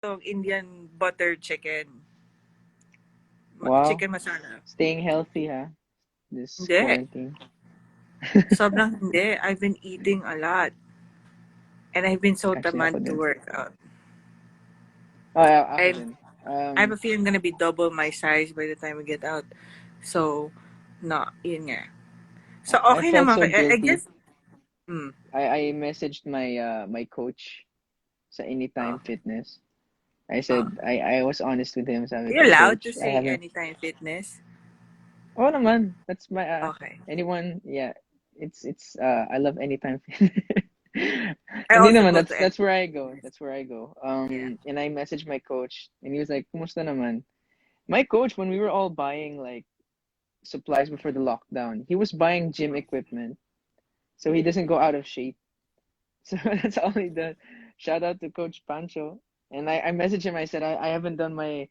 Itong Indian butter chicken. Wow. Chicken masala. Staying healthy, huh? This Hindi. quarantine. Sobrang hindi. I've been eating a lot. And I've been so Actually, ako tamad to din. work out. Oh, ako I din. I have a feeling I'm gonna be double my size by the time we get out. So, no, yun nga. So, I okay felt naman so kayo. I guilty. guess, mm, I messaged my coach sa oh, Anytime Fitness. I oh. said I was honest with him. Sabi Are you ko, allowed to Coach, I say haven't. Anytime Fitness? Oh naman, that's my Okay. anyone. Yeah, it's I love Anytime Fitness. I Hindi also naman, go to that's Anytime. where I go. That's where I go. Yeah. And I messaged my coach, and he was like, "Kumusta naman?" My coach, when we were all buying like supplies before the lockdown, he was buying gym equipment, so he doesn't go out of shape. So that's all he does. Shout out to Coach Pancho. And I messaged him. I said I haven't done my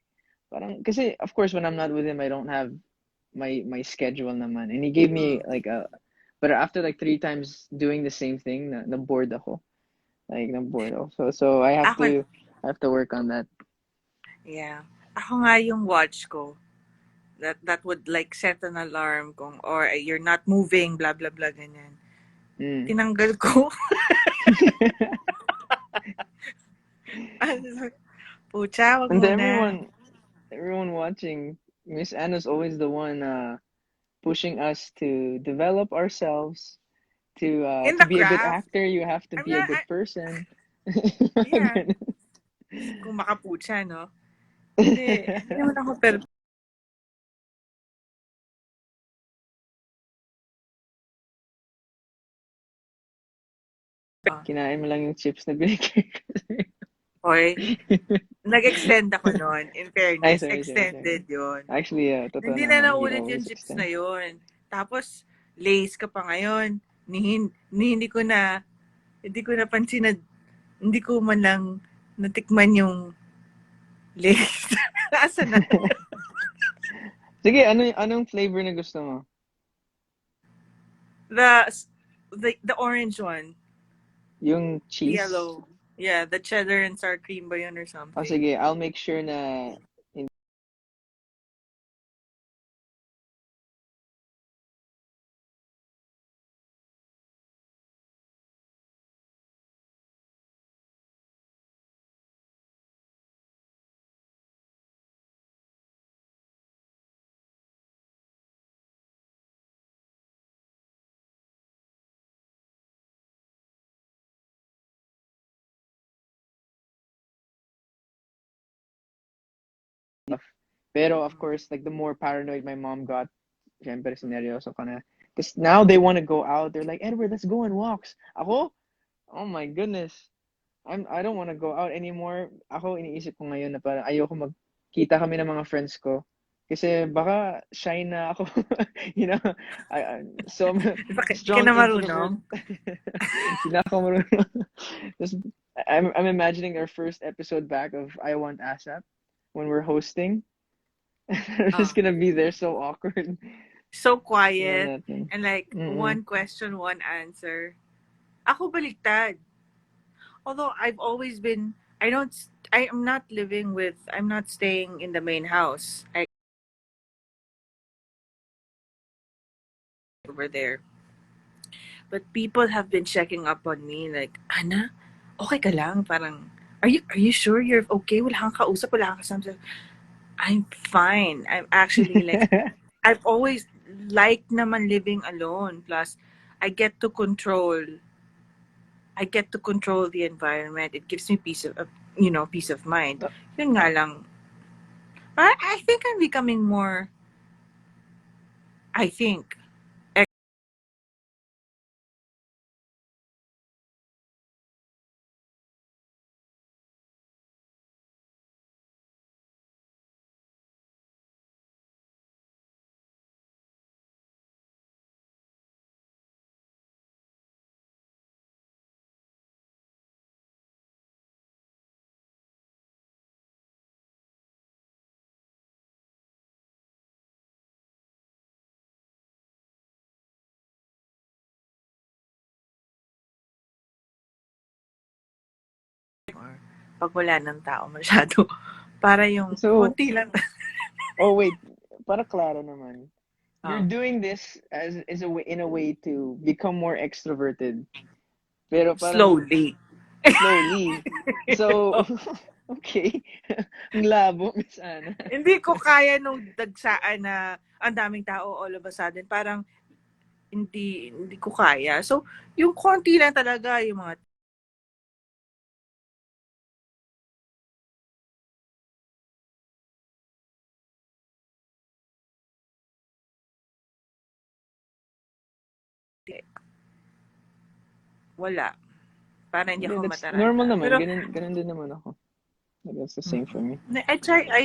parang kasi of course when I'm not with him I don't have my schedule naman. And he gave me Mm. like a but after like three times doing the same thing, na bored ako. Like na bored ako. So Ako, I have to work on that. yeah. Ako nga yung watch ko. That would like set an alarm kung or you're not moving, blah, blah, blah, ganyan. Mm. Tinanggal ko. Pucha, wag And muna. everyone watching, Miss Anna's always the one pushing us to develop ourselves. In To the be a good craft, actor, you have to I'm be a not, good person. yeah, kung makapucha, no? Hindi naman ako perfect. Kinain mo lang yung chips na binigay ko sa'yo. Okay, nag-extend ako noon. In Ay, fairness, sorry. extended yon. Actually, totoo Hindi na naman. He naulit yung always chips na extends. yon. Tapos, lace ka pa ngayon. Hindi ko napansin na, hindi ko man lang natikman yung lace. Asa na? Sige, anong flavor na gusto mo? The, the orange one. Yung The cheese? yellow. Yeah, the cheddar and sour cream ba yun or O something? sige, I'll make sure na pero of course, like the more paranoid my mom got, syempre sineryoso ka na. Because now they want to go out. They're like, Edward, let's go on walks. Ako? Oh my goodness. I don't want to go out anymore. Ako iniisip ko ngayon na parang ayoko magkita kami ng mga friends ko. Kasi baka shy na ako. You know, so I'm a Di ka strong na introvert. marunong? Hindi na ako marunong. Just, I'm imagining our first episode back of I Want ASAP when we're hosting. I'm just Ah. gonna be there so awkward. So Tingnan quiet. natin. And like, Mm-mm. one question, one answer. Ako baliktad. Although I've always been, I'm not I'm not staying in the main house. I over there. But people have been checking up on me like, Ana, okay ka lang? Parang, are you sure you're okay? Wala kang kausap, wala kang kasama. I'm fine. I'm actually like, I've always liked naman living alone. Plus, I get to control, I get to control the environment. It gives me peace of mind. Yun nga lang. I think I'm becoming more, I think, pag wala ng tao masyado. Para yung So, konti lang. oh wait, para klaro naman. You're Oh, doing this as a way, in a way to become more extroverted. Pero parang slowly. slowly. So, okay. Ang labo, Miss Ana. Hindi ko kaya nung dagsaan na ang daming tao all of a sudden. Parang hindi ko kaya. So, yung konti lang talaga, yung mga wala. Para hindi Hindi, ako that's normal mataranta. naman. Pero Ganun din naman ako. That's the same for me. I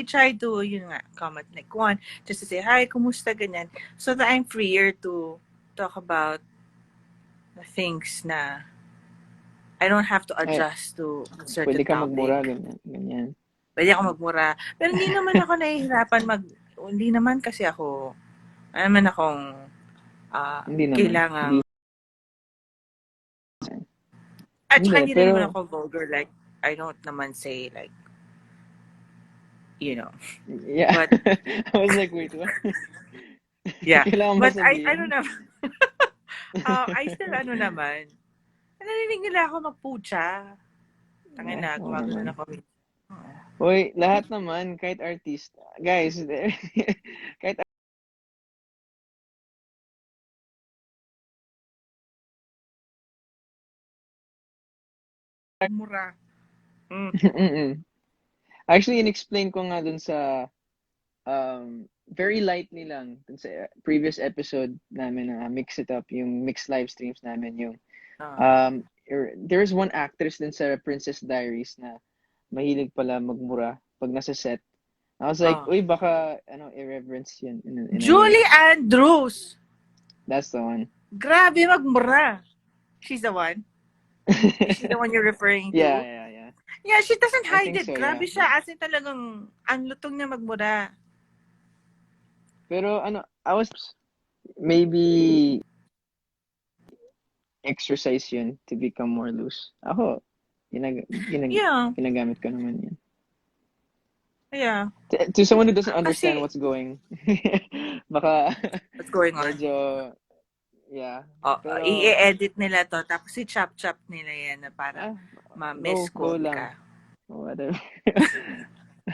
try to, yun nga, comment like one, just to say, hi, kumusta, ganyan. So that I'm freer to talk about the things na I don't have to Ay, adjust to a pwede certain ka magmura, topic. ganyan. Pwede ako magmura. Pero hindi naman ako nahihirapan hindi naman kasi ako, ano naman akong Hindi naman. kailangang, Hindi. at Hindi, saka hindi rin naman pero, ako vulgar, like, I don't naman say, like, you know, yeah. but, I was like, wait, what? yeah, Kailangan ba but I don't sabihin? know, I still, ano naman, narinig nila ako magpucha. Tangin na, Oo gumagano naman. na kami. Hoy, lahat naman, kahit artist. Guys, kahit Mura. Mm. Mm-mm. Actually, in-explain ko nga dun sa very lightly lang dun sa previous episode namin na Mix It Up, yung mixed live streams namin, yung Ah. there's one actress din sa Princess Diaries na mahilig pala magmura pag nasa set. I was like, Ah. uy, baka irreverence yun in a way. Julie Andrews! That's the one. Grabe magmura. She's the one? Is she the one you're referring Yeah, to? yeah, yeah. Yeah, she doesn't I hide think it. so, Grabe yeah. siya. As in talagang, ang lutong niya magmura. Pero I was maybe exercise yun to become more loose. Ako, Yeah. ginagamit ko naman yun. Yeah. To someone who doesn't understand Kasi, what's going, baka what's going on? medyo, yeah. Oh, Pero, i-edit nila to. Tapos i-chop-chop nila yan na para go ma-misquote lang. ka. Whatever.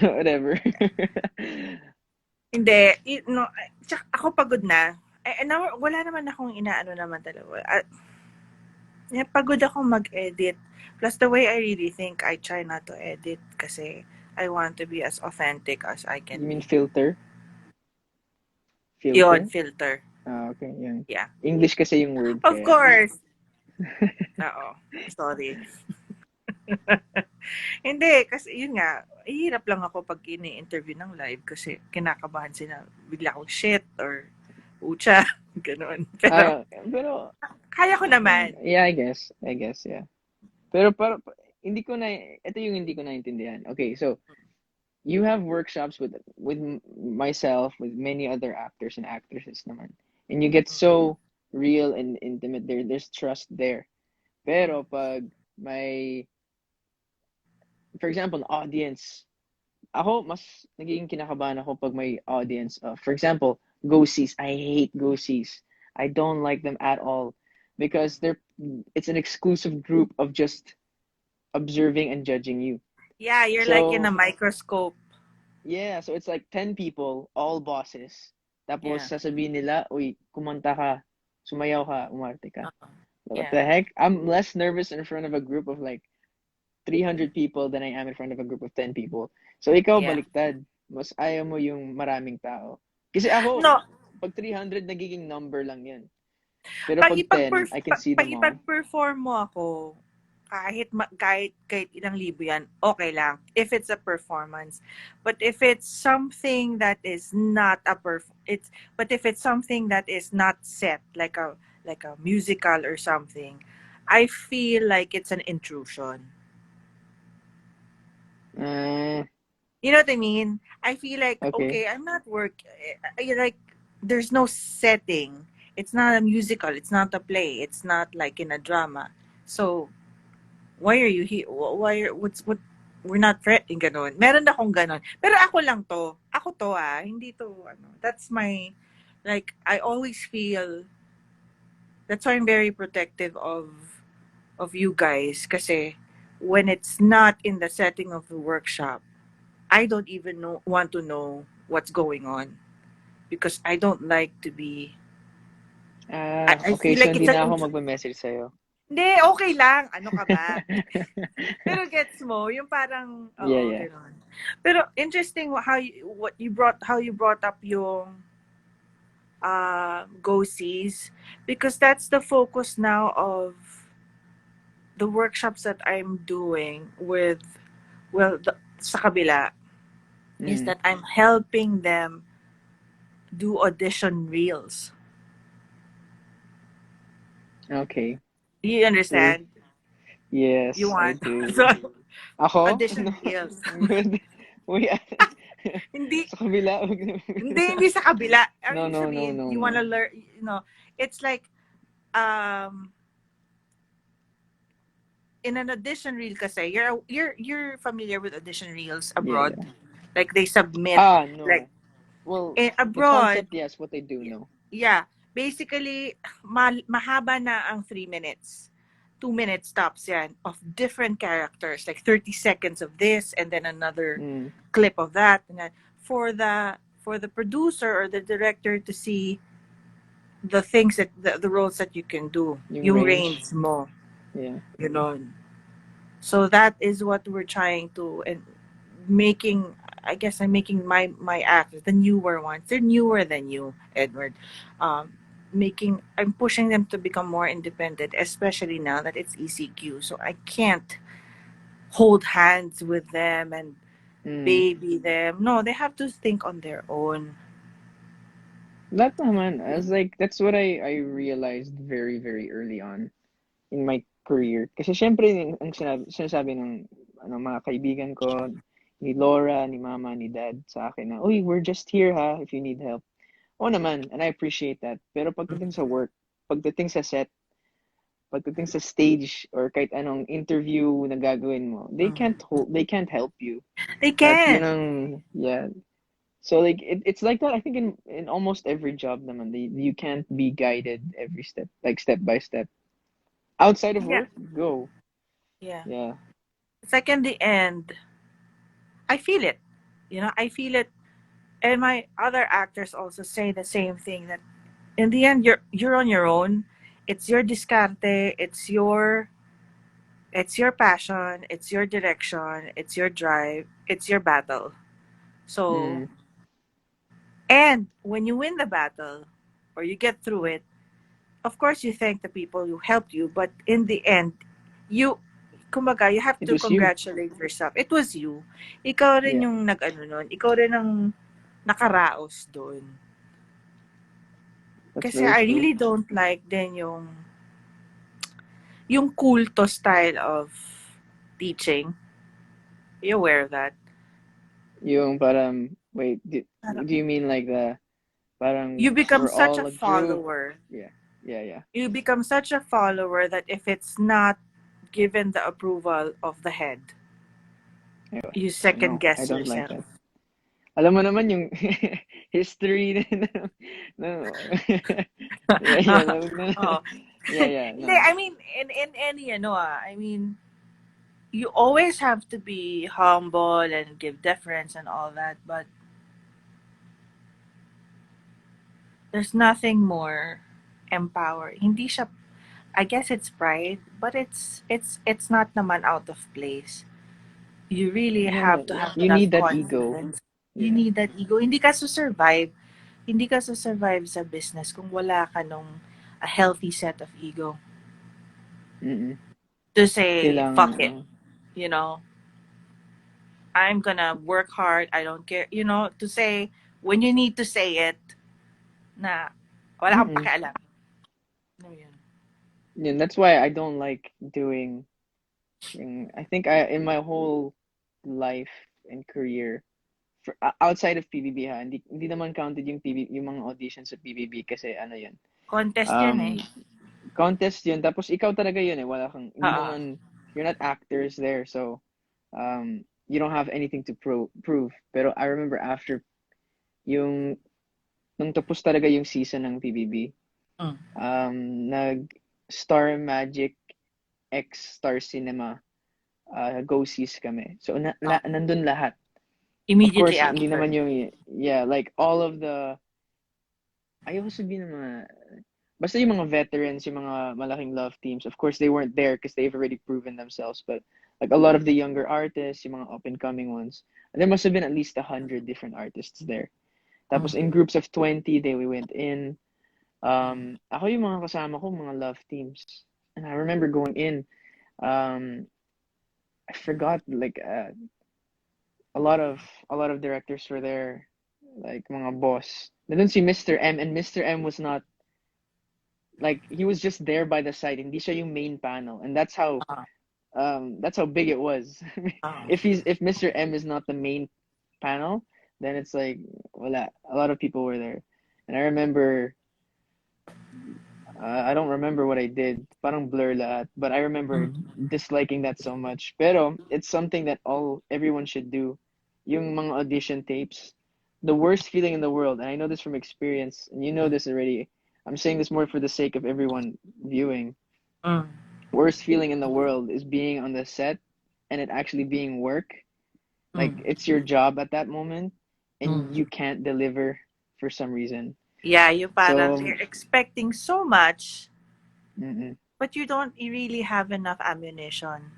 Whatever. Hindi. No, tsaka ako pagod na. Wala naman akong inaano naman talaga. Pagod akong mag-edit. Plus, the way I really think, I try not to edit kasi I want to be as authentic as I You can mean be. filter? Yun, Filter? filter. Okay, yun. Yeah. English kasi yung word, Of kaya. course! Oo. Sorry. Hindi, kasi yun nga, hirap lang ako pag ini-interview ng live kasi kinakabahan sila. Bigla akong shit or ucha. Ganon. Pero, Kaya ko naman. yeah, I guess, yeah. Pero hindi ko ito yung hindi ko naintindihan. Okay, so, you have workshops with myself, with many other actors and actresses naman. And you get so real and intimate there. There's trust there. Pero pag may, for example, audience, ako mas nagiging kinakabahan ako pag may audience. For example, go-sees. I hate go-sees. I don't like them at all because it's an exclusive group of just observing and judging you. Yeah, you're like in a So, microscope. yeah, so it's like 10 people, all bosses. Tapos Yeah. sasabihin nila, uy, kumanta ka, sumayaw ka, umarte ka. What Yeah. the heck? I'm less nervous in front of a group of like 300 people than I am in front of a group of 10 people. So ikaw, Yeah. baliktad. Mas ayaw mo yung maraming tao. Kasi ako, No, pag 300, nagiging number lang yan. Pero pag pag 10, I can see them all. ipag-perform mo ako, kahit ilang libo yan, okay lang. If it's a performance. But if it's something that is not but if it's something that is not set, like a musical or something, I feel like it's an intrusion. You know what I mean? I feel like, Okay. I'm not like, there's no setting. It's not a musical. It's not a play. It's not like in a drama. So, why are you here? What? we're not friends, ganun. Meron akong ganun. Pero ako lang to. Ako to hindi to, that's my, like, I always feel, that's why I'm very protective of you guys. Kasi, when it's not in the setting of the workshop, I don't even want to know what's going on. Because I don't like to be, I Okay. feel So, like hindi it's na an, ako magme-message sa'yo. hindi, okay lang. Ano ka ba? Pero gets mo, yung parang, Yeah, oo, yeah. gano'n. Pero interesting how you brought up yung go sees, because that's the focus now of the workshops that I'm doing with, well, sa kabila, is Mm. that I'm helping them do audition reels. Okay. You See? understand? You Yes, I want? do. So, Ako? audition No. reels. Good. Uy, Hindi, sa kabila. hindi sa kabila. No, Ibig no, no, sabihin, no, you wanna no. learn, it's like, um, in an audition reel kasi, you're familiar with audition reels Yeah, abroad. yeah. Like, they submit, like, No. Well, the abroad, concept, yes. What I do know. yeah, basically, mahaba na ang 3 minutes. 2 minutes tops yan of different characters, like 30 seconds of this and then another Mm, clip of that, and then for the producer or the director to see the things that the roles that you can do, yung yung range. range mo, Yeah. ganon. So that is what we're trying to, and making, I guess I'm making my actors, the newer ones, they're newer than you, Edward. Um, I'm pushing them to become more independent, especially now that it's ECQ. So I can't hold hands with them and Mm. baby them. No, they have to think on their own. That naman, as like, that's what I realized very, very early on in my career. Kasi syempre, ang sinasabi ng mga kaibigan ko, ni Laura, ni Mama, ni Dad sa akin na, uy, we're just here ha, if you need help. Oo naman, and I appreciate that. Pero pagdating sa work, pagdating sa set, pagdating sa stage, or kahit anong interview na gagawin mo, they can't help you. They At yun can. ang, yeah. So like it's like that I think in almost every job naman, you can't be guided every step, like step by step. Outside of Yeah. work, go. Yeah. Yeah. It's like in the end, I feel it. I feel it, and my other actors also say the same thing, that in the end you're on your own. It's your discarte, it's your passion, it's your direction, it's your drive, it's your battle. So, Mm. and when you win the battle or you get through it, of course you thank the people who helped you, but in the end, you kumbaga, you have It to was you. congratulate yourself. It was you. Ikaw rin Yeah. yung nag-ano nun. Ikaw rin ang nakaraos doon. That's Kasi very I true. really don't like din yung kulto style of teaching. Are you aware of that? Yung parang wait, do Parang, you mean like the parang you become we're such all a a group? follower. Yeah. Yeah, yeah. You become such a follower that if it's not given the approval of the head, Anyway, you second no, I guess don't like yourself. that. Alam mo naman yung history no. Yeah, yeah, no. Oh. Yeah, yeah, Hindi, no. I mean, in any, I mean, you always have to be humble and give deference and all that, but there's nothing more empowering. Hindi siya, I guess it's pride, but it's not naman out of place. You really No, have no. to have You that need that ego. confidence. You Yeah. need that ego. Hindi ka survive sa business kung wala ka nung a healthy set of ego Mm. to say, Kailangan, fuck it, you know, I'm gonna work hard, I don't care, to say, when you need to say it, na wala kang mm. pakialam. No, yun. Yeah, that's why I don't like doing I think in my whole life and career outside of PBB ha, hindi naman counted yung yung mga auditions sa PBB kasi ano yun. Contest yan eh. Um Contest yun tapos ikaw talaga yun eh, wala kang hindi Oo. naman you're not actors there so you don't have anything to prove. Pero I remember after yung nung tapos talaga yung season ng PBB, Mm. nag Star Magic X Star Cinema go sees kami. So Oh. nandun lahat. Of Immediately course, hindi after. naman yung yeah, like all of the ayoko sabihin ng mga basta yung mga veterans, yung mga malaking love teams. Of course, they weren't there because they've already proven themselves. But like a lot of the younger artists, yung mga up and coming ones, there must have been at least 100 different artists there. Tapos Mm. in groups of 20, we went in. Ako yung mga kasama ko, mga love teams. And I remember going in. I forgot like a lot of directors were there, like mga boss. Nandun si Mr. M, and Mr. M was not like he was just there by the side. Hindi siya yung main panel, and Ah, that's how big it was. ah. If Mr. M is not the main panel, then it's like wala. A lot of people were there, and I remember I don't remember what I did. Parang blur lahat. But I remember Mm. disliking that so much. Pero it's something that everyone should do. Yung mga audition tapes. The worst feeling in the world, and I know this from experience, and you know this already. I'm saying this more for the sake of everyone viewing. Mm. Worst feeling in the world is being on the set and it actually being work. Like Mm. it's your job at that moment and Mm. you can't deliver for some reason. Yeah, yung parang So, you're expecting so much, mm-mm. but you don't really have enough ammunition.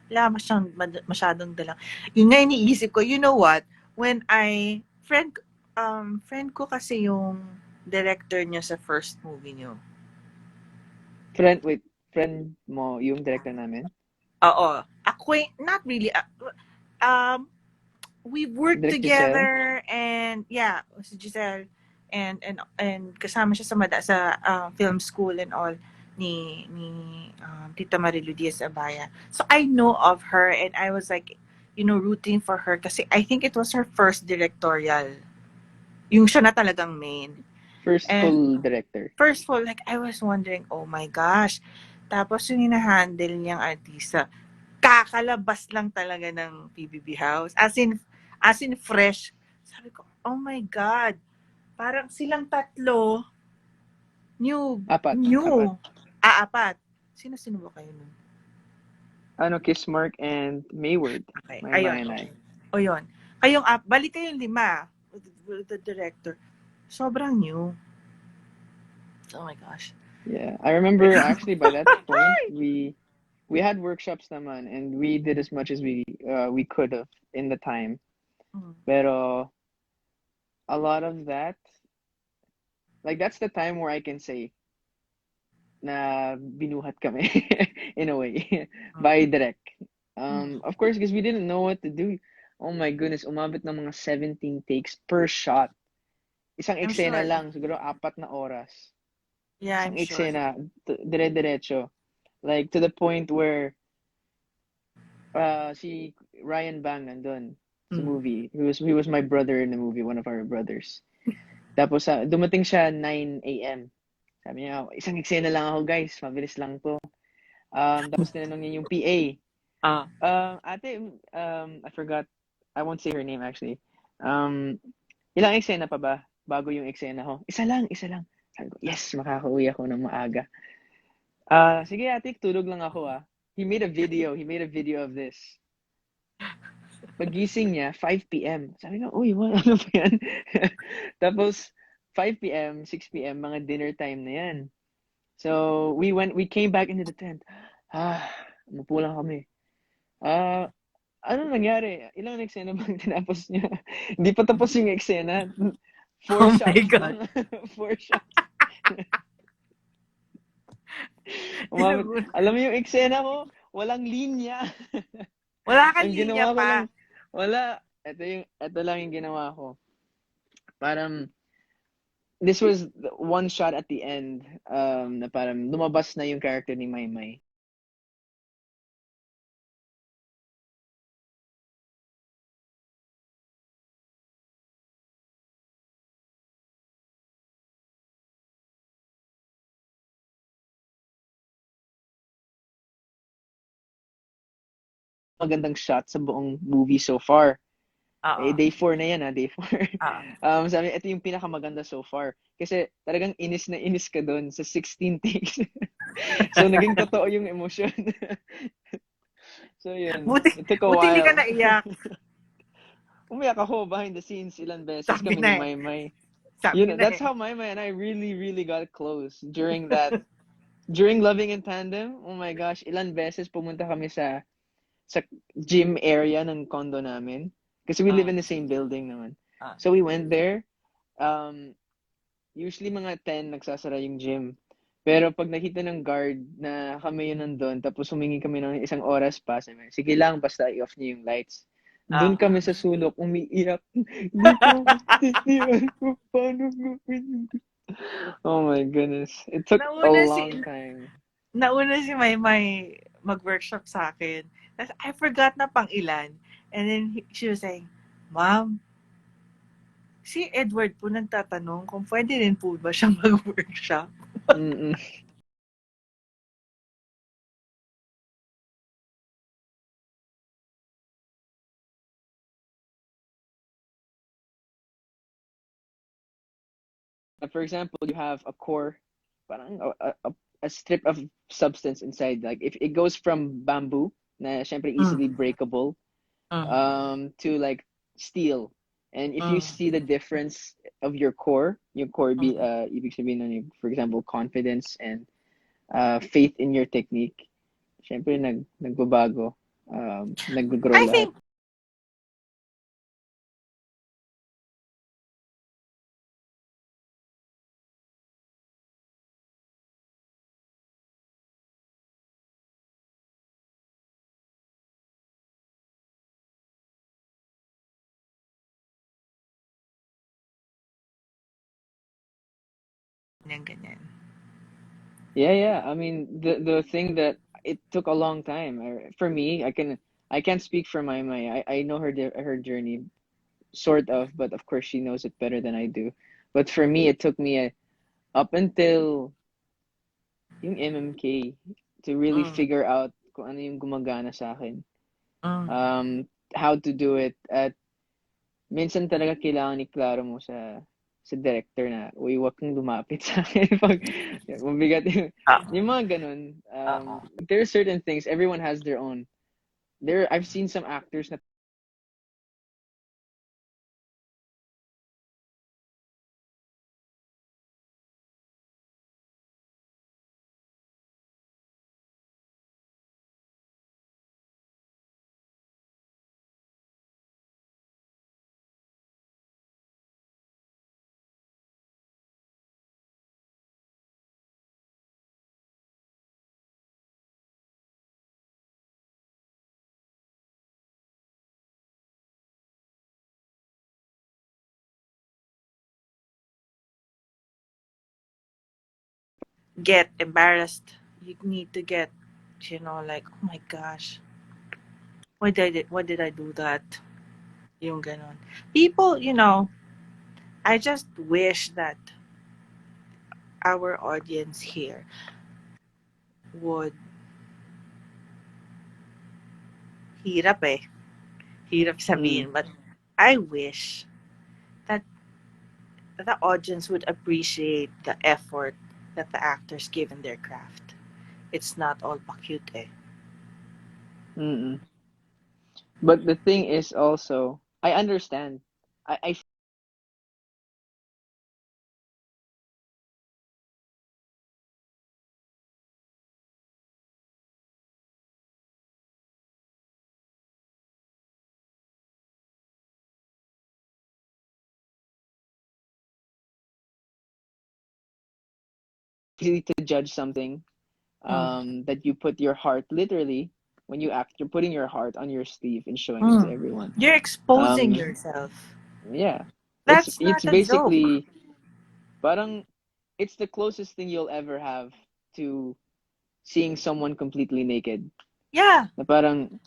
Wala masyadong dalang. Yun nga iniisip ko, you know what? When friend ko kasi yung director niya sa first movie niyo. Wait, friend mo yung director namin? Oo. Not really. Um, we worked Direct Giselle? together and yeah, si Giselle and kasama siya sa film school and all ni Tita Marilu Diaz Abaya. So I know of her and I was like, rooting for her kasi I think it was her first directorial. Yung siya na talagang main. First And full director. first of all, like I was wondering, oh my gosh. Tapos yung hinahandle niyang artista, kakalabas lang talaga ng PBB House. As in fresh. Sabi ko, oh my God. Parang silang tatlo, new, Apat. Apat. new. Apat. Sino ba kayo nun? Ano, Kissmark and Mayward. Okay, ayun. Mayanay. O yun. Balik kayong lima with the director. Sobrang new. Oh my gosh. Yeah. I remember actually by that point we had workshops naman and we did as much as we could have in the time. Mm. Pero a lot of that like that's the time where I can say na binuhat kami in a way by direct. Of course, because we didn't know what to do. Oh my goodness, umabot ng mga 17 takes per shot. Isang I'm eksena sure. lang, siguro 4 na oras. Yeah, Isang I'm sure. eksena, dire-diretso. Like to the point where si Ryan Bang nandun sa Mm. movie. He was my brother in the movie, one of our brothers. Tapos dumating siya 9 a.m. Sabi niya, isang eksena lang ako guys, mabilis lang to. Tapos tinanong niya yung PA. Ah. Ate, I forgot, I won't say her name actually. Ilang eksena pa ba bago yung eksena ko? Isa lang, isa lang. Sabi ko, yes, makakauwi ako ng maaga. Sige ate, tulog lang ako ah. He made a video of this. Pagising niya, 5 p.m. Sabi ko, uy, ano ba yan? Tapos, 5 p.m., 6 p.m., mga dinner time na yan. So, we came back into the tent. Umupo lang kami. Ano nangyari? Ilang eksena bang tinapos niya? Hindi pa tapos yung eksena. 4 Oh my shots God. lang. 4 shots. Umabot. Alam mo yung eksena ko, walang linya. Wala kang Ang linya ginawa ko lang, pa. wala. Ito lang yung ginawa ko. Parang, this was one shot at the end, na parang lumabas na yung character ni Maymay. magandang shot sa buong movie so far. Eh, Oo. day 4 na yan day 4. Oo. Sabi niya, ito yung pinakamaganda so far. Kasi talagang inis na inis ka doon sa 16 takes. So, naging totoo yung emosyon. So, yun. Buti, It took a buti hindi ka while. naiyak. Umiyak ako behind the scenes ilan beses Sabi kami na ni eh. Maymay. Sabi Yun, na that's eh. how Maymay and I really, really got close during Loving in Tandem. Oh my gosh, ilan beses pumunta kami sa gym area ng condo namin. Kasi we live Ah, in the same building naman. ah. So we went there. Um, Usually mga 10 nagsasara yung gym. Pero pag nakita ng guard na kami yun nandun, tapos humingi kami ng isang oras pa, sabi, sige lang, basta i-off niyo yung lights. Doon Ah. kami sa sulok, umiiyak. Hindi ko maintindihan kung paano gawin yun. Oh my goodness. It took a Nauna si long time. nauna si Maymay mag-workshop sa akin. Tapos I forgot na pang ilan. And then she was saying, Ma'am, si Edward po nagtatanong kung pwede rin po ba siyang mag-workshop. Mm-mm. For example, you have a core, parang a strip of substance inside. Like if it goes from bamboo, na syempre easily Mm, breakable, mm, to like steel. And if you mm, see the difference of your core be mm. ibig sabihin nun yung, for example, confidence and faith in your technique, syempre nagbabago, nag-grow I lahat. think ganyan, ganyan. Yeah, yeah. I mean, the thing that it took a long time. For me, I can't speak for my I know her journey sort of, but of course she knows it better than I do. But for me, it took me up until yung MMK to really Mm, figure out kung ano yung gumagana sa akin. mm. How to do it at minsan talaga kailangan iklaro mo sa director na, uy, wag kang lumapit sa akin pag mabigat yung Oo, mga ganun. oo. There are certain things, everyone has their own. I've seen some actors na Get embarrassed. You need to get, you know, like, oh my gosh, why did I do that? Yung ganon. People, you know, I just wish that our audience here would hirap eh. Hirap mm, sabihin. But I wish that the audience would appreciate the effort that the actors give in their craft. It's not all pa-cute eh. mm. But the thing is also, I understand. I easy to judge something Mm. that you put your heart, literally, when you act, you're putting your heart on your sleeve and showing it to Mm. everyone. You're exposing Um, yourself. yeah, That's it's not a joke. basically parang it's the closest thing you'll ever have to seeing someone completely naked. Yeah. Na parang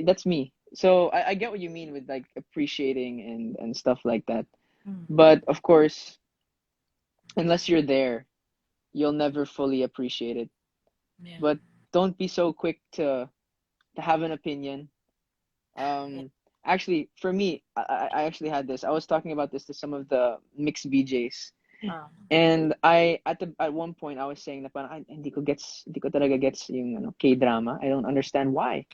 that's me. So I get what you mean with like appreciating and stuff like that. Mm. But of course, unless you're there, you'll never fully appreciate it. Yeah. But don't be so quick to to have an opinion. Actually, for me, I actually had this. I was talking about this to some of the mixed BJs. Ah, And at one point I was saying na parang "Ay, hindi ko talaga gets yung K-drama. I don't understand why."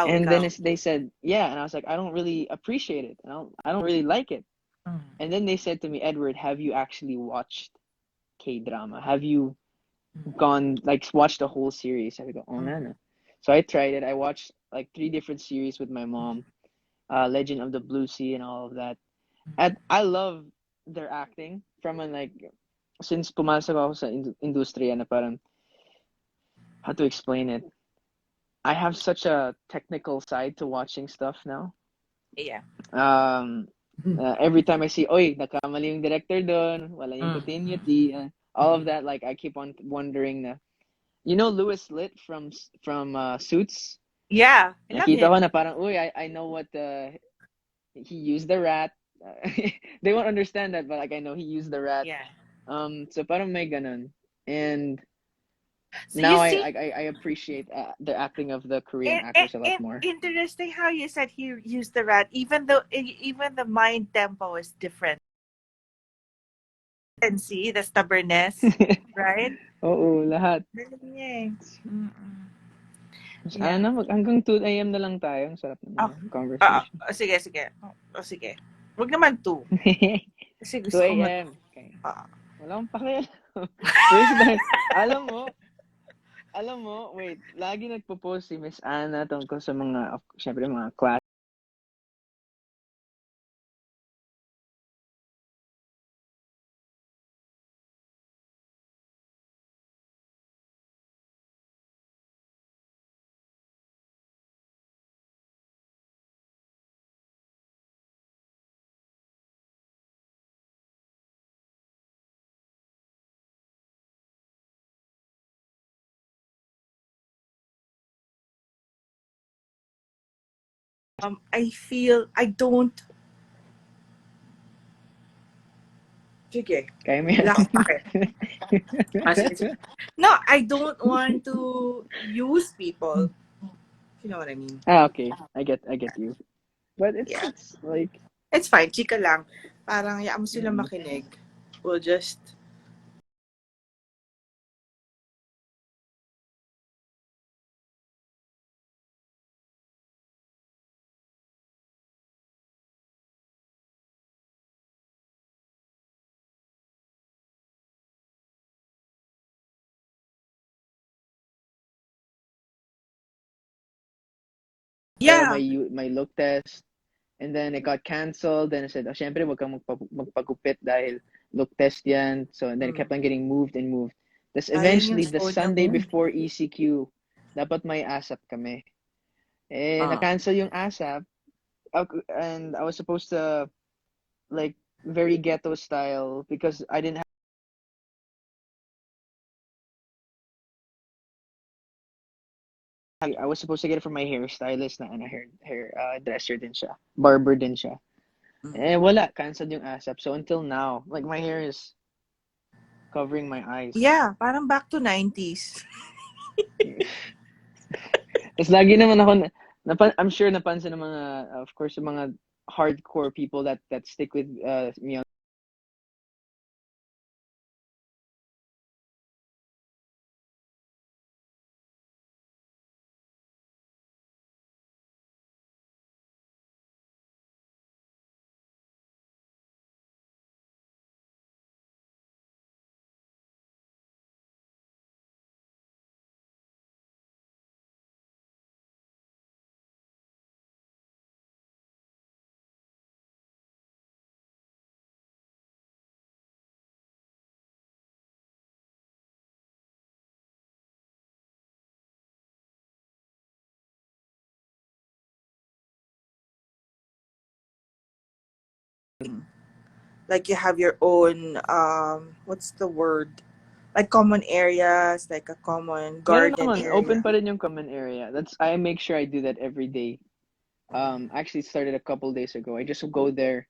And ikaw. then they said, "Yeah," and I was like, "I don't really appreciate it. I don't really like it." Mm. And then they said to me, "Edward, have you actually watched K-drama? Have you gone like watched the whole series?" I go, "Oh, no, Mm. no." So I tried it. I watched like three different series with my mom, Legend of the Blue Sea and all of that. And I love their acting from a like since pumasok ako sa industriya na parang how to explain it. I have such a technical side to watching stuff now. Yeah. Um, every time I see, oy, nakamali yung director doon, wala yung Mm. continuity, all of that, like I keep on wondering na, you know Louis Litt from Suits? Yeah, I love Nakita ko him. na parang, uy, I know what he used the rat. They won't understand that, but like I know he used the rat. Yeah. So parang may ganun. And So you now see, I appreciate the acting of the Korean actors a lot more. interesting how you said he used the rat, even though even the mind tempo is different. And see the stubbornness, right? Oo, lahat. Galing niya eh. Mm-mm. Sana Yeah. hanggang 2 a.m. na lang tayo. Ang sarap ng Oh, conversation. sige, sige. Oh, sige. Huwag naman two. Kasi 2 gusto ko a.m. Okay. ah. Wala akong pakialam. First time. Alam mo, wait, lagi nagpo-post si Miss Anna tungkol sa syempre mga class. I feel I don't sige. Kaya mo yan. Wala akong pake. Sige, sige. No, I don't want to use people. You know what I mean? Okay. I get you. But Yeah. it's like It's fine. Chika lang. Parang hayaan mo sila mm, makinig. We'll just my yeah. my look test. And then it got canceled. Then I said, oh, syempre, wag kang magpagupit dahil look test yan. So, and then it kept Mm. on getting moved and moved. Tapos Sayang yung eventually, the phone na Sunday mo. before ECQ, dapat may ASAP kami. Eh, Ah. na-cancel yung ASAP. And I was supposed to, like, very ghetto style because I didn't have, I was supposed to get it from my hairstylist na ano, hair dresser din siya. Barber din siya. Mm. Eh, wala. Canceled yung ASAP. So, until now, like, my hair is covering my eyes. Yeah, parang back to 90s. Tapos lagi naman ako, I'm sure napansin ng mga, of course, yung mga hardcore people that stick with me on Like you have your own what's the word? Like common areas, like a common meron garden naman, open area. pa rin yung common area. I make sure I do that every day. Actually started a couple days ago. I just go there.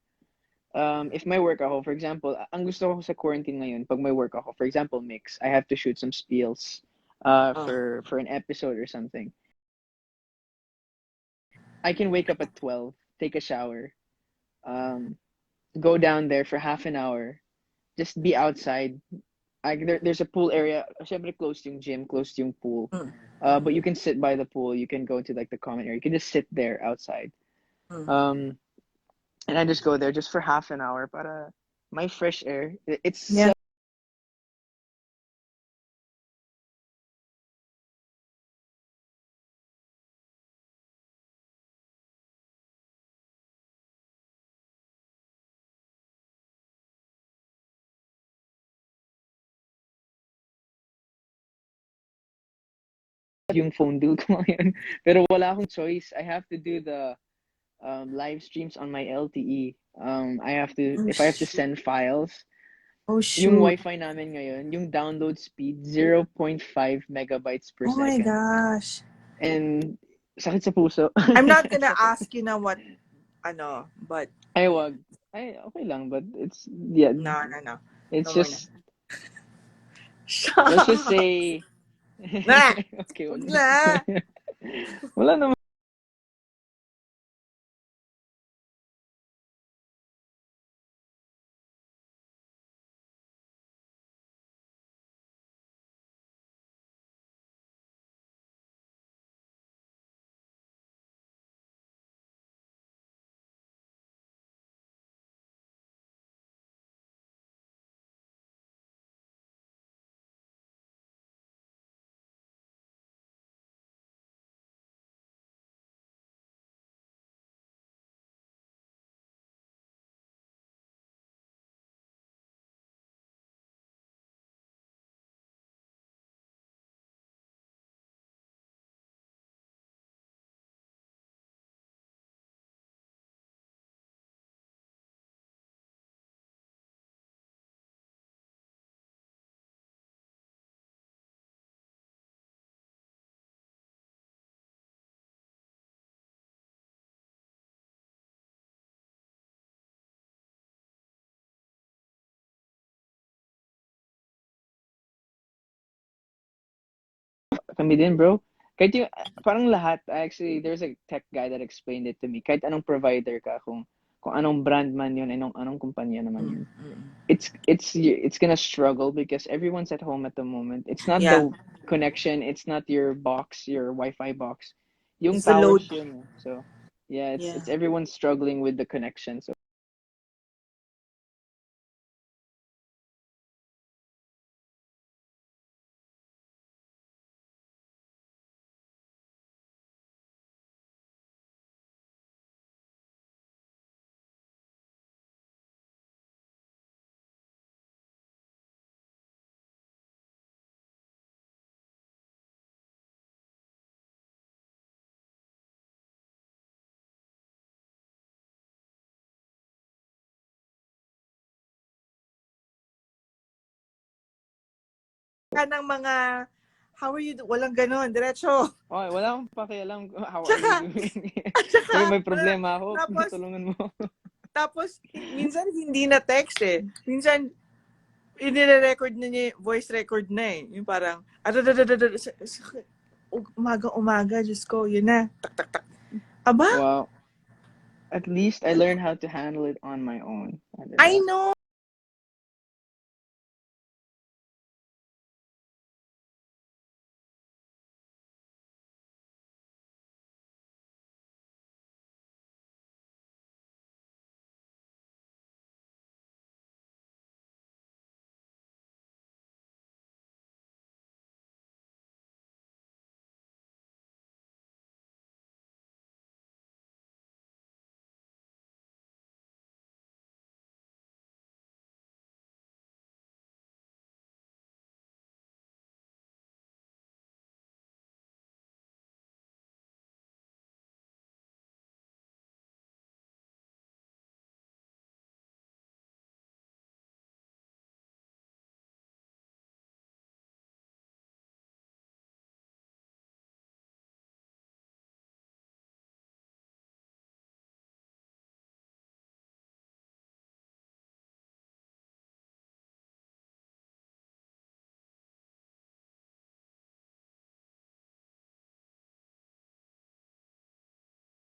If may work ako, for example, ang gusto ko sa quarantine ngayon, pag may work ako, for example, mix, I have to shoot some spiels Oh. for an episode or something. I can wake up at 12, take a shower, um, go down there for half an hour, just be outside. There's a pool area. Syempre close to yung gym, close to yung pool. Mm, But you can sit by the pool. You can go to like the common area. You can just sit there outside. mm. Um, and I just go there just for half an hour. Para my fresh air. It's Yeah. yung phone bill ko ngayon. Pero wala akong choice. I have to do the live streams on my LTE. Oh, If I have to shoot. send files, Oh, yung shoot. Wi-Fi namin ngayon, yung download speed, 0.5 megabytes per Oh my second. gosh. And sakit sa puso. I'm not gonna Sakit. ask you now what, but Ay, wag. Ay, okay lang, but yeah, no, no, no. it's No more na. just, let's just Stop. say, Na! okay, Huwag wag na. na! Wala naman. Kami din, bro. Kahit yung, parang lahat, actually, there's a tech guy that explained it to me. Kahit anong provider ka, kung anong brand man yun, anong kumpanya naman Mm, yun. mm. It's gonna struggle because everyone's at home at the moment. It's not Yeah. the connection, it's not your box, your Wi-Fi box. Yung It's the load. towers yun. So, yeah, Yeah. it's everyone struggling with the connection. So, Ka ng mga, how are you, walang ganon, diretso. oh, wala akong pakialam. How are you Tsaka, doing? at saka, May wala, problema ako. tapos, Tulungan mo. minsan hindi na text eh. Minsan, inire-record na niya, voice record na eh. Yung parang, umaga-umaga, Diyos ko, yun na. Aba, Well, at least I learned how to handle it on my own. I Diba? know.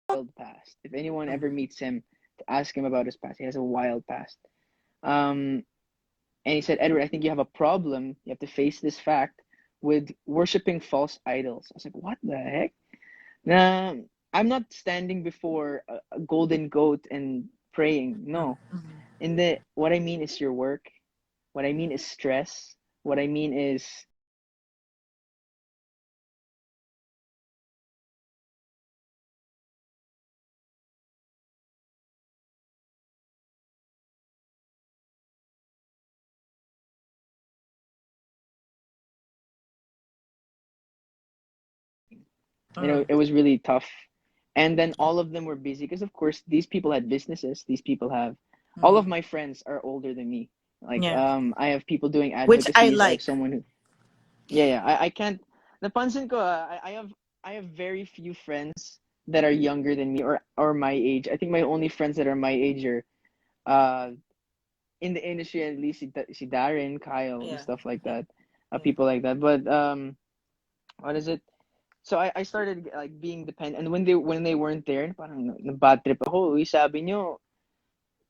wild past. If anyone ever meets him, to ask him about his past. He has a wild past. Um, and he said, Edward, I think you have a problem. You have to face this fact with worshiping false idols. I was like, what the heck? Nah, I'm not standing before a golden goat and praying. No. What I mean is your work. What I mean is stress. What I mean is it was really tough. And then all of them were busy because, of course, these people had businesses. These people have, all of my friends are older than me. Like, Yeah. I have people doing Which I advocacies. I have like. someone who, yeah. I can't, napansin ko, I have very few friends that are younger than me or my age. I think my only friends that are my age are, uh, in the industry, at least si Darren, Kyle, and Yeah. stuff like Yeah. that. Yeah. People like that. But, what is it? So I started like being dependent, and when they weren't there, parang bad trip ako. Uy, sabi nyo,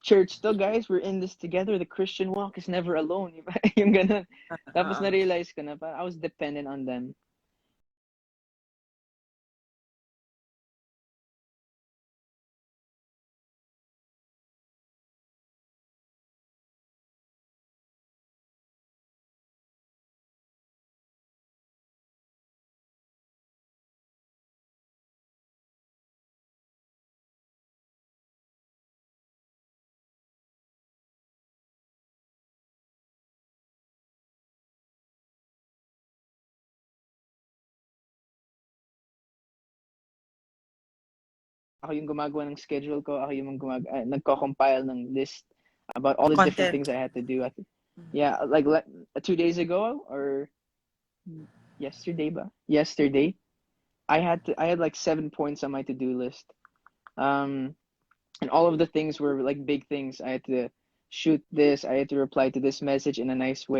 church to guys, we're in this together. The Christian walk is never alone. Yung ganun. Tapos Uh-uh. na-realize ko na parang I was dependent on them. Ako yung gumagawa ng schedule ko. Ako yung nagko-compile ng list about all the different Content. things I had to do. Yeah, like 2 days ago or yesterday ba? Yesterday, I had like 7 points on my to-do list. Um, and all of the things were like big things. I had to shoot this. I had to reply to this message in a nice way.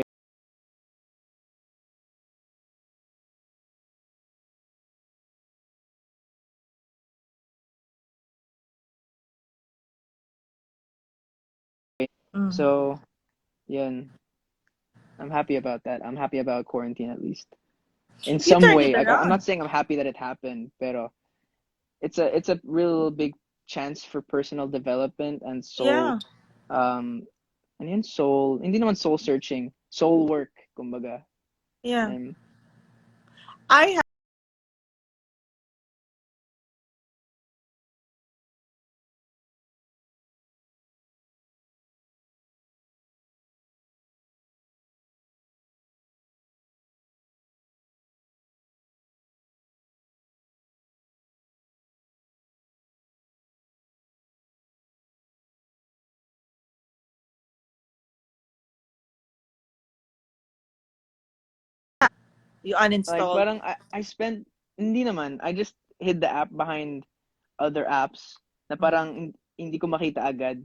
Mm. So, yeah, I'm happy about that. I'm happy about quarantine at least. In You some turned it way, I'm around. not saying I'm happy that it happened, pero it's a real big chance for personal development and soul Yeah. um ano yun? Hindi naman soul searching, soul work, kumbaga. Yeah. Um, I you like uninstalled. parang I spent hindi naman, I just hid the app behind other apps na Mm. parang hindi ko makita agad.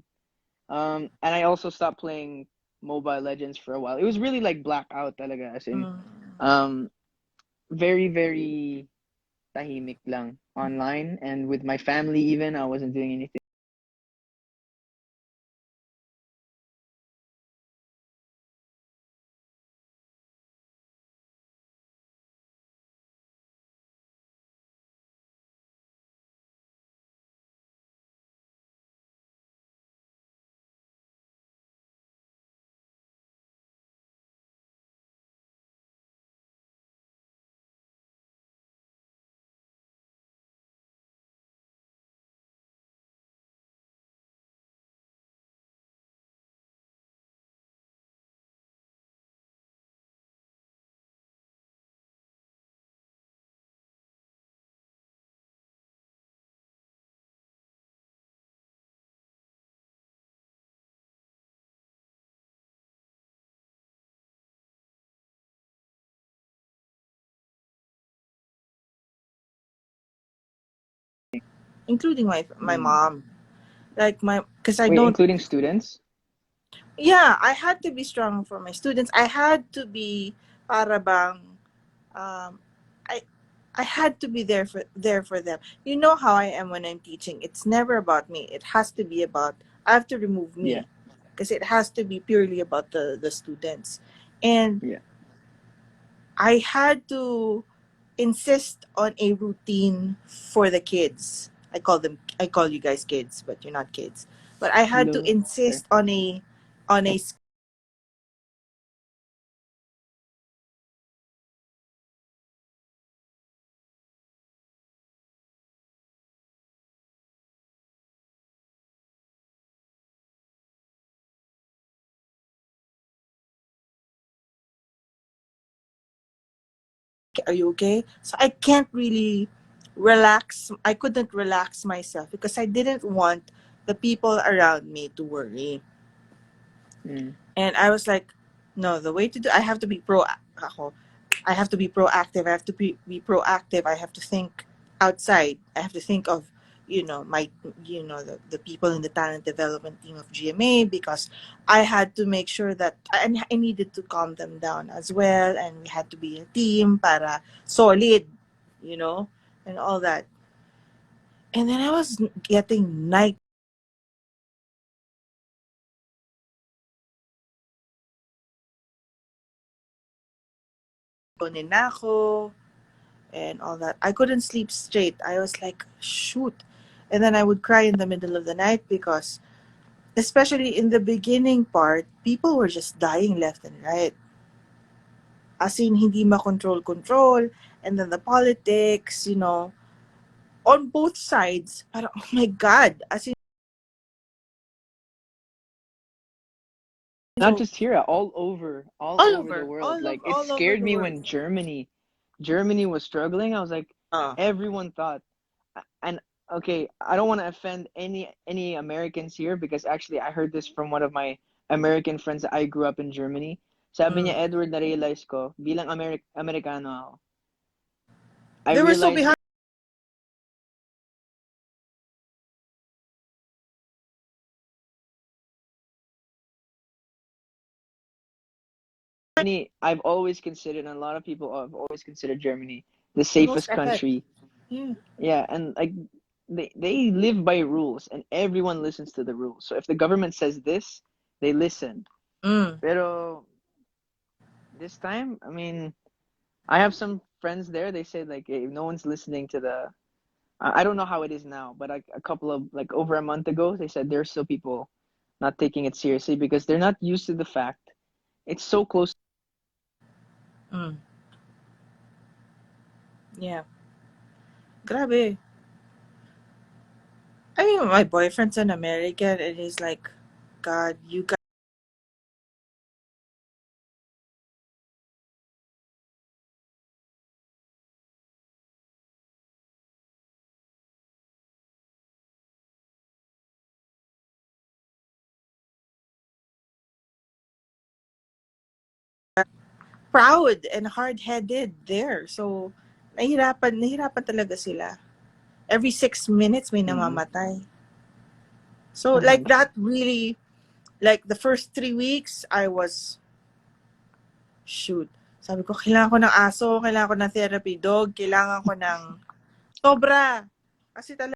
And I also stopped playing Mobile Legends for a while. It was really like blackout talaga, as in, Mm. um, very, very tahimik lang online and with my family even. I wasn't doing anything. Including my Mm. mom. Like my, because I Wait, don't. including students? Yeah, I had to be strong for my students. I had to be para bang, um, I I had to be there for them. You know how I am when I'm teaching. It's never about me. It has to be about, I have to remove Yeah. me because it has to be purely about the students. And Yeah. I had to insist on a routine for the kids. I call you guys kids, but you're not kids. But I had to Hello. Sorry. insist on a are you okay? So I can't really relax. I couldn't relax myself because I didn't want the people around me to worry. Mm. And I was like, no, the way to do I have to be ako. I have to be proactive. I have to be proactive. I have to think outside. I have to think of, my, the people in the talent development team of GMA because I had to make sure that I needed to calm them down as well. And we had to be a team para solid, you know, and all that. And then I was getting night na ako and all that. I couldn't sleep straight. I was like, shoot. And then I would cry in the middle of the night because, especially in the beginning part, people were just dying left and right. As in, hindi ma-control. And then the politics, on both sides. Parang, oh my God. As in, Not so, just here, all all over the over. world. Like it All over scared the me world. when Germany was struggling. I was like, Uh, everyone thought, and okay, I don't want to offend any Americans here because actually I heard this from one of my American friends that I grew up in Germany. Sabi niya, mm. Edward, na-realize ko, bilang Amerikano ako, I They were so realized behind. that Germany, I've always considered, and a lot of people have always considered Germany the The most safest effect. country. Yeah. Yeah, and like they live by rules, and everyone listens to the rules. So if the government says this, they listen. Mm. Pero this time, I mean, I have some friends there. They say like, hey, no one's listening to the. I don't know how it is now, but like a couple of like over a month ago, they said there's still people not taking it seriously because they're not used to the fact it's so close. Mm. Yeah. Grabe. I mean, my boyfriend's an American, and he's like, God, you guys proud and hard-headed there. So, nahirapan talaga sila. Every 6 minutes may Mm-hmm. namamatay. So, Oh my like God. that really, like the first 3 weeks, I was, shoot. Sabi ko, kailangan ko ng aso, kailangan ko ng therapy dog, kailangan ko ng sobra. Kasi talaga,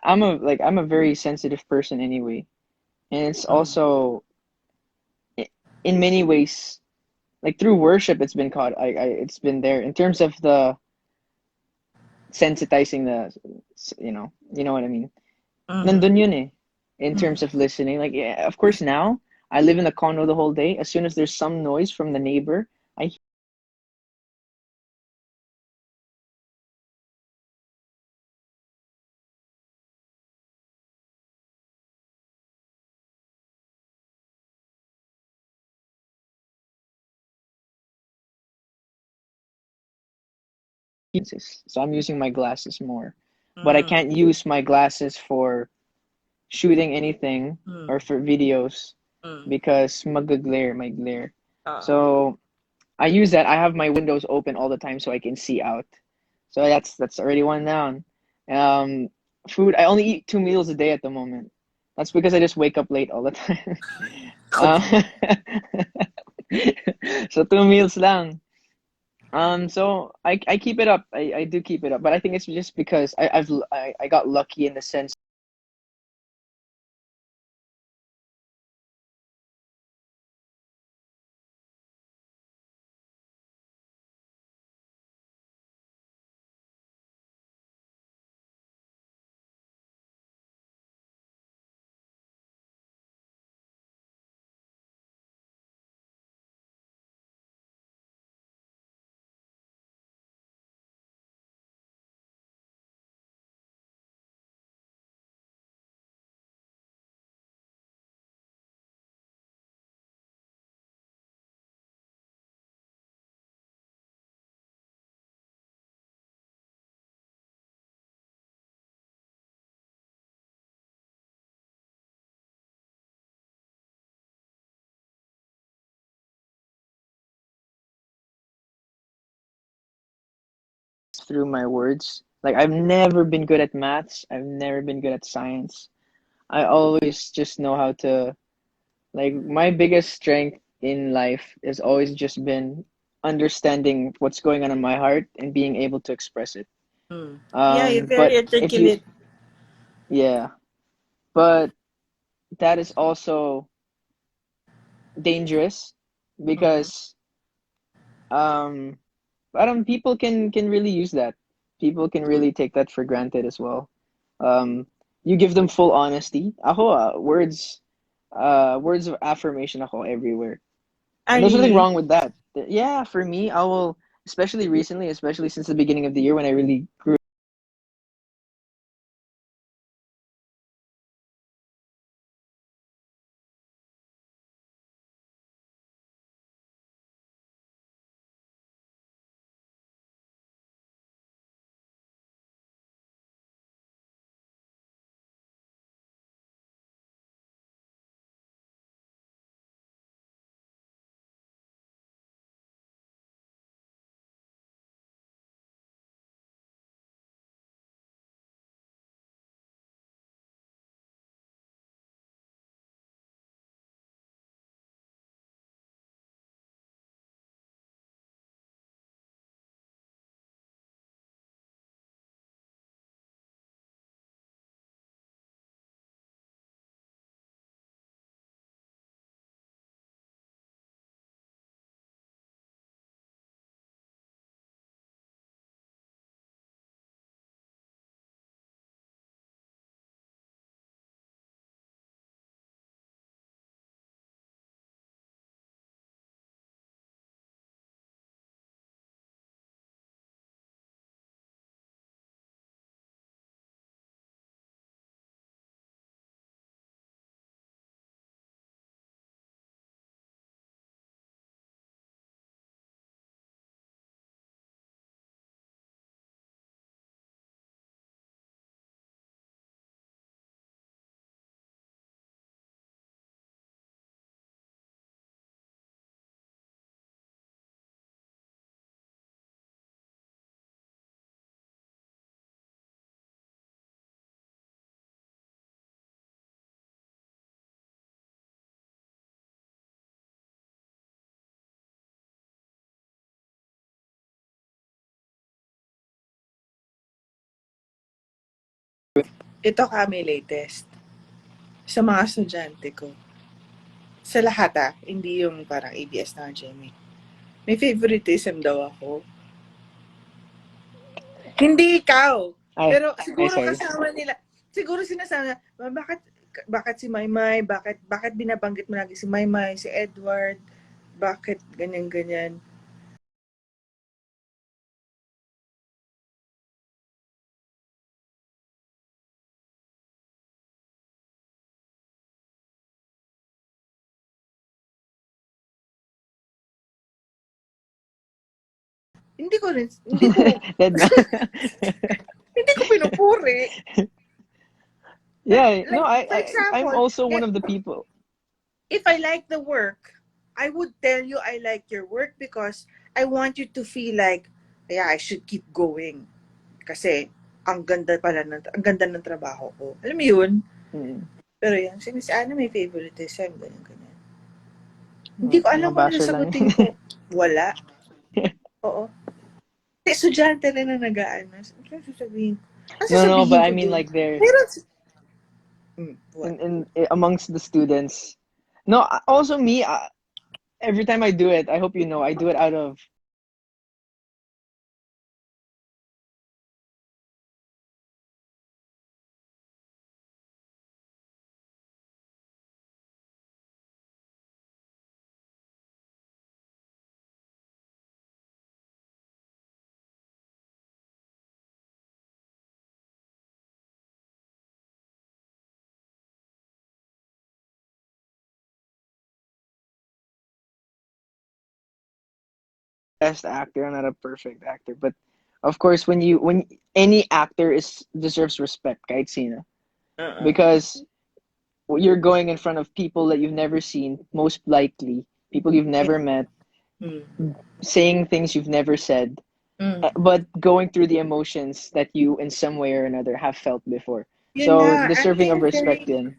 I'm a very sensitive person anyway, and it's Mm. also in many ways like through worship it's been caught. It's been there in terms of the sensitizing the you know what I mean. Mhm. Nandun yun eh. In Mhm. terms of listening, like yeah, of course now I live in the condo the whole day. As soon as there's some noise from the neighbor, I hear it. So I'm using my glasses more, but I Mm. can't use my glasses for shooting anything Mm. or for videos Mm. because mag-glare, my glare. Oo. So I use that. I have my windows open all the time so I can see out. So that's already one down. Um, Food. I only eat 2 meals a day at the moment. That's because I just wake up late all the time. Ako Uh, din. so 2 meals lang. So I keep it up. I do keep it up, but I think it's just because I got lucky in the sense through my words. Like I've never been good at maths. I've never been good at science. I always just know how to like my biggest strength in life has always just been understanding what's going on in my heart and being able to express it. Mm. Yeah, you're But very if you articulate. yeah, but that is also dangerous Mhm. because um people can really use that. People can really take that for granted as well. Um, you give them full honesty. Ako, words of affirmation ako everywhere. Ah, And there's nothing really? wrong with that. Yeah, for me, I will, especially recently, especially since the beginning of the year when I really grew. ito kami latest. Sa mga estudyante ko. Sa lahat hindi yung parang ABS na Jimmy. May favoritism daw ako. Hindi ikaw. Ay, Pero ay, siguro sorry. kasama nila, siguro sinasabi na, bakit si Maymay, bakit binabanggit mo lagi si Maymay, si Edward, bakit ganyan-ganyan. Hindi ko, Dead na. hindi ko pinupuri. Yeah, no, Like, for I'm example, also one of the people. if I like the work, I would tell you I like your work because I want you to feel like, yeah, I should keep going. Kasi, ang ganda ng trabaho ko. Alam mo yun? Mm. Pero yan, si Ana may favoritism, ganyan, ganyan. Hindi ko alam Mga kung ano basher lang sasagutin ko. Wala. Oo. Estudyante rin na nag-aano. Ano sasabihin? Ano No, sasabihin but I ko mean dun? like they're Pero, what? amongst the students. No, also me, every time I do it, I hope you know, I do it out of best actor, I'm not a perfect actor, but of course when any actor is deserves respect, kahit sino, Uh-uh. because you're going in front of people that you've never seen, most likely people you've never met, Mm. saying things you've never said, Mm. but going through the emotions that you in some way or another have felt before. Yun So nga, deserving of respect in.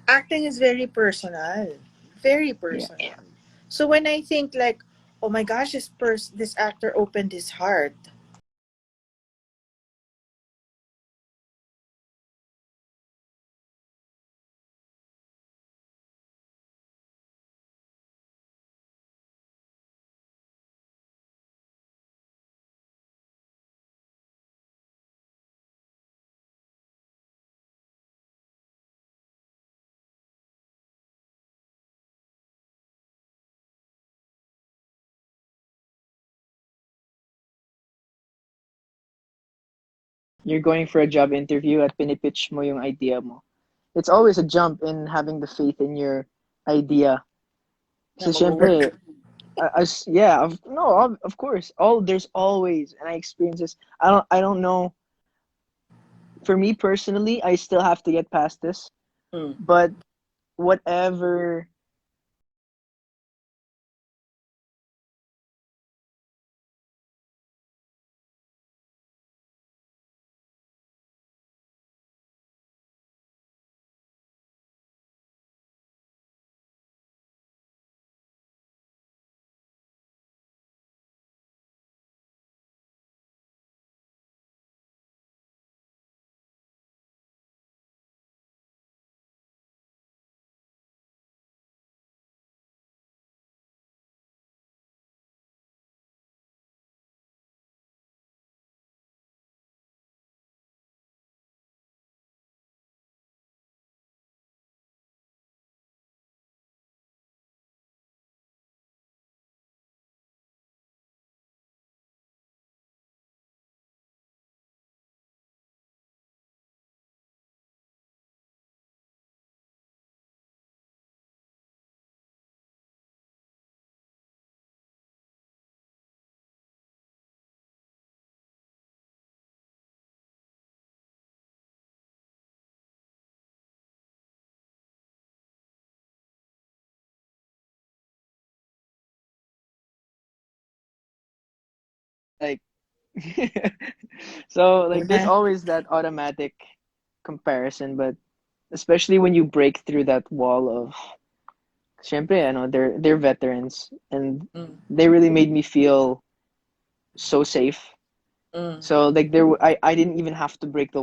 acting is very personal. Very Yeah. personal. So when I think like, oh my gosh, this actor opened his heart. You're going for a job interview at pinipitch mo yung idea mo. It's always a jump in having the faith in your idea. Na So mag-work. syempre, yeah, no, of course. There's always, and I experience this. I don't know. For me personally, I still have to get past this. Mm. But whatever, like, so like there's Yeah. always that automatic comparison, but especially when you break through that wall of, syempre, ano, they're veterans, and Mm. they really made me feel so safe. Mm. So like I didn't even have to break the